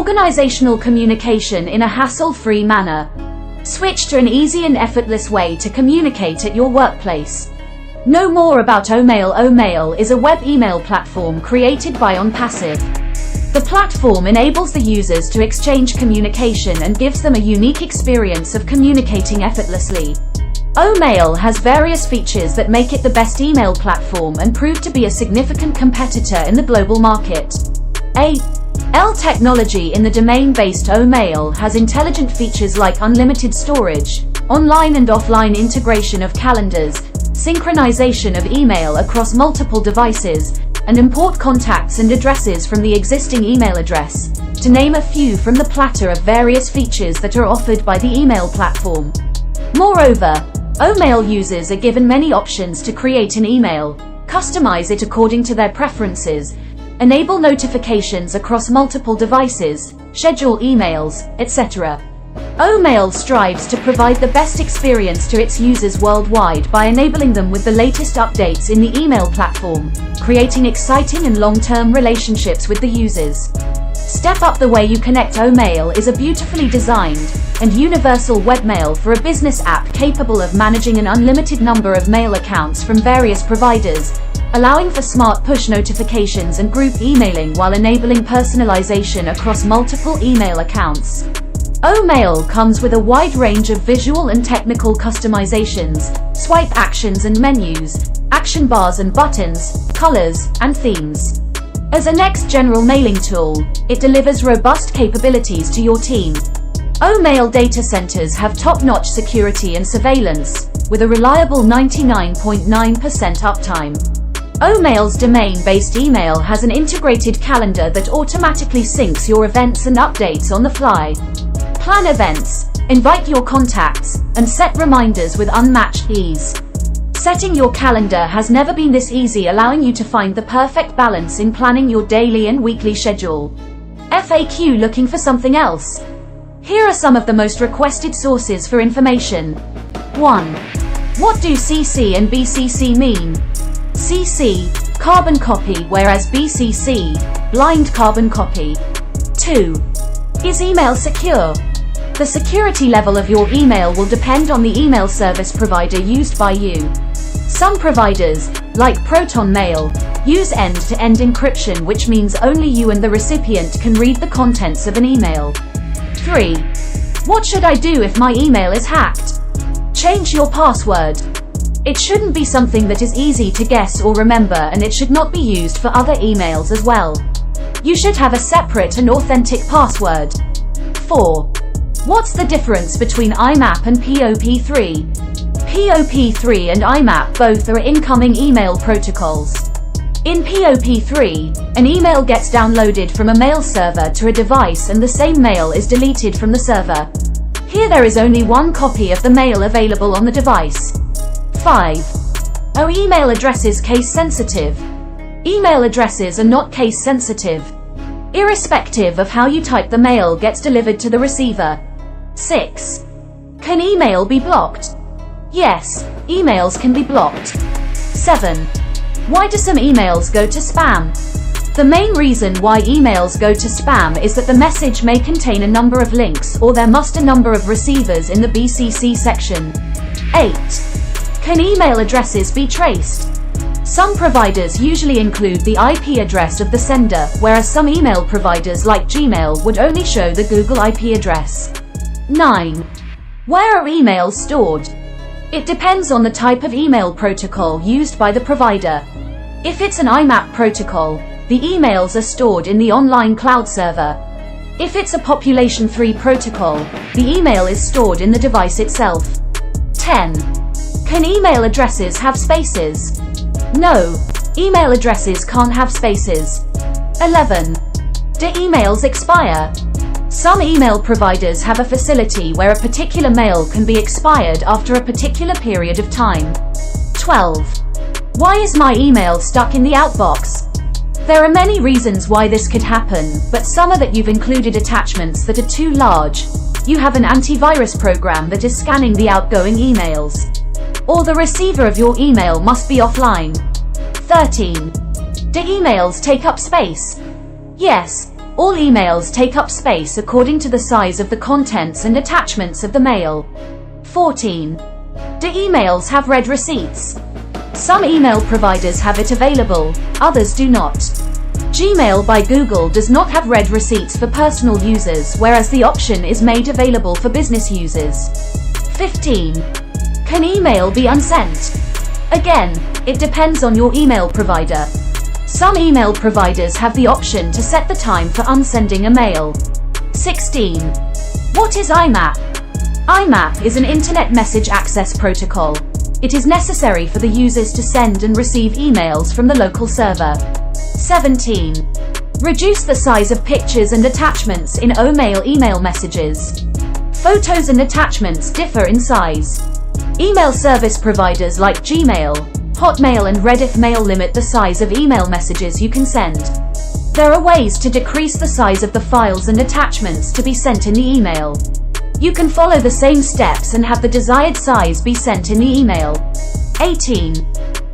Organizational communication in a hassle-free manner. Switch to an easy and effortless way to communicate at your workplace. Know more about OMail. OMail is a web email platform created by ONPASSIVE. The platform enables the users to exchange communication and gives them a unique experience of communicating effortlessly. OMail has various features that make it the best email platform and prove to be a significant competitor in the global market. AL technology in the domain-based OMail has intelligent features like unlimited storage, online and offline integration of calendars, synchronization of email across multiple devices, and import contacts and addresses from the existing email address, to name a few from the platter of various features that are offered by the email platform. Moreover, OMail users are given many options to create an email, customize it according to their preferences, enable notifications across multiple devices, schedule emails, etc. OMail strives to provide the best experience to its users worldwide by enabling them with the latest updates in the email platform, creating exciting and long-term relationships with the users. Step up the way you connect. OMail is a beautifully designed and universal webmail for a business app capable of managing an unlimited number of mail accounts from various providers, allowing for smart push notifications and group emailing while enabling personalization across multiple email accounts. OMail comes with a wide range of visual and technical customizations, swipe actions and menus, action bars and buttons, colors, and themes. As a next general mailing tool, it delivers robust capabilities to your team. OMail data centers have top-notch security and surveillance, with a reliable 99.9% uptime. OMail's domain-based email has an integrated calendar that automatically syncs your events and updates on the fly. Plan events, invite your contacts, and set reminders with unmatched ease. Setting your calendar has never been this easy, allowing you to find the perfect balance in planning your daily and weekly schedule. FAQ: looking for something else? Here are some of the most requested sources for information. 1. What do CC and BCC mean? CC, carbon copy, whereas BCC, blind carbon copy. 2. Is email secure? The security level of your email will depend on the email service provider used by you. Some providers, like ProtonMail, use end-to-end encryption, which means only you and the recipient can read the contents of an email. 3. What should I do if my email is hacked? Change your password. It shouldn't be something that is easy to guess or remember, and it should not be used for other emails as well. You should have a separate and authentic password. 4. What's the difference between IMAP and POP3? POP3 and IMAP both are incoming email protocols. In POP3, an email gets downloaded from a mail server to a device and the same mail is deleted from the server. Here there is only one copy of the mail available on the device. 5. Are email addresses case sensitive? Email addresses are not case sensitive. Irrespective of how you type, the mail gets delivered to the receiver. 6. Can email be blocked? Yes, emails can be blocked. 7. Why do some emails go to spam? The main reason why emails go to spam is that the message may contain a number of links, or there must a number of receivers in the BCC section. 8. Can email addresses be traced? Some providers usually include the IP address of the sender, whereas some email providers like Gmail would only show the Google IP address. 9. Where are emails stored? It depends on the type of email protocol used by the provider. If it's an IMAP protocol, the emails are stored in the online cloud server. If it's a population 3 protocol, the email is stored in the device itself. 10. Can email addresses have spaces? No, email addresses can't have spaces. 11. Do emails expire? Some email providers have a facility where a particular mail can be expired after a particular period of time. 12. Why is my email stuck in the outbox? There are many reasons why this could happen, but some are that you've included attachments that are too large, you have an antivirus program that is scanning the outgoing emails, or the receiver of your email must be offline. 13. Do emails take up space? Yes, All emails take up space according to the size of the contents and attachments of the mail. 14. Do emails have read receipts? Some email providers have it available, others do not. Gmail by Google does not have read receipts for personal users, whereas the option is made available for business users. 15. Can email be unsent? Again, it depends on your email provider. Some email providers have the option to set the time for unsending a mail. 16. What is IMAP? IMAP is an Internet Message Access Protocol. It is necessary for the users to send and receive emails from the local server. 17. Reduce the size of pictures and attachments in OMail email messages. Photos and attachments differ in size. Email service providers like Gmail, Hotmail and Rediff Mail limit the size of email messages you can send. There are ways to decrease the size of the files and attachments to be sent in the email. You can follow the same steps and have the desired size be sent in the email. 18.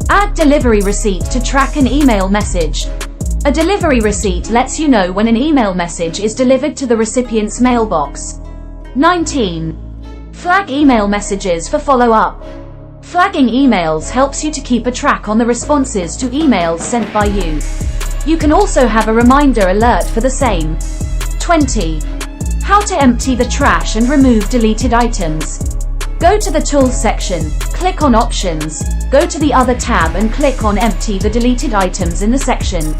Add delivery receipt to track an email message. A delivery receipt lets you know when an email message is delivered to the recipient's mailbox. 19. Flag email messages for follow-up. Flagging emails helps you to keep a track on the responses to emails sent by you. You can also have a reminder alert for the same. 20. How to empty the trash and remove deleted items. Go to the Tools section, click on Options, go to the Other tab and click on Empty the deleted items in the section.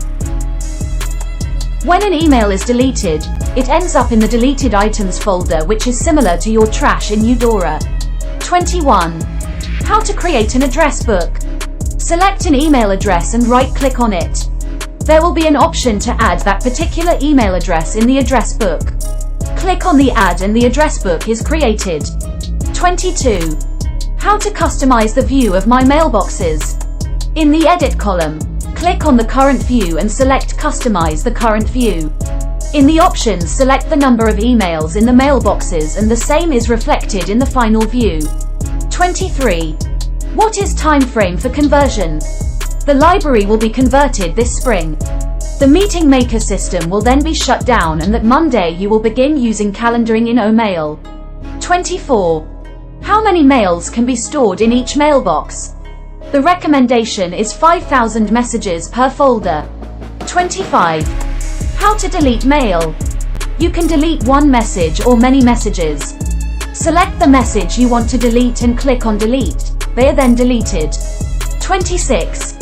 When an email is deleted, it ends up in the Deleted Items folder, which is similar to your trash in Eudora. 21. How to create an address book. Select an email address and right-click on it. There will be an option to add that particular email address in the address book. Click on the Add and the address book is created. 22. How to customize the view of my mailboxes. In the Edit column, click on the current view and select Customize the current view. In the options, select the number of emails in the mailboxes and the same is reflected in the final view. 23. What is time frame for conversion? The library will be converted this spring. The Meeting Maker system will then be shut down and that Monday you will begin using calendaring in OMail. 24. How many mails can be stored in each mailbox? The recommendation is 5,000 messages per folder. 25. How to delete mail. You can delete one message or many messages. Select the message you want to delete and click on Delete. They are then deleted. 26.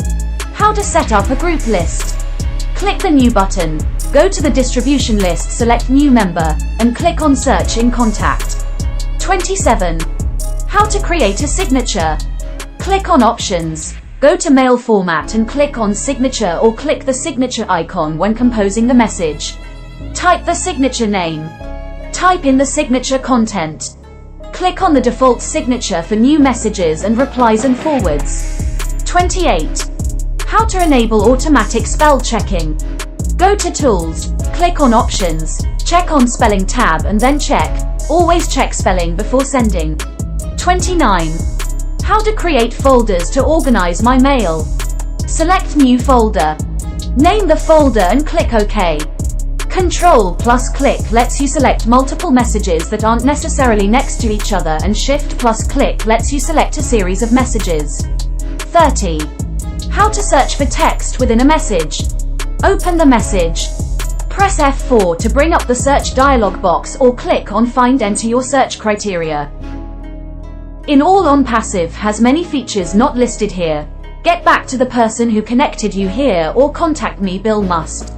How to set up a group list. Click the New button, go to the distribution list, select New Member, and click on Search in Contact. 27. How to create a signature. Click on Options, go to Mail Format and click on Signature or click the signature icon when composing the message. Type the signature name. Type in the signature content. Click on the default signature for new messages and replies and forwards. 28. How to enable automatic spell checking. Go to Tools, click on Options, check on Spelling tab and then check. Always check spelling before sending. 29. How to create folders to organize my mail. Select New Folder. Name the folder and click OK. Control+click lets you select multiple messages that aren't necessarily next to each other, and Shift+click lets you select a series of messages. 30. How to search for text within a message. Open the message. Press F4 to bring up the search dialog box or click on Find, enter your search criteria. In all, ONPASSIVE has many features not listed here. Get back to the person who connected you here or contact me, Bill Must.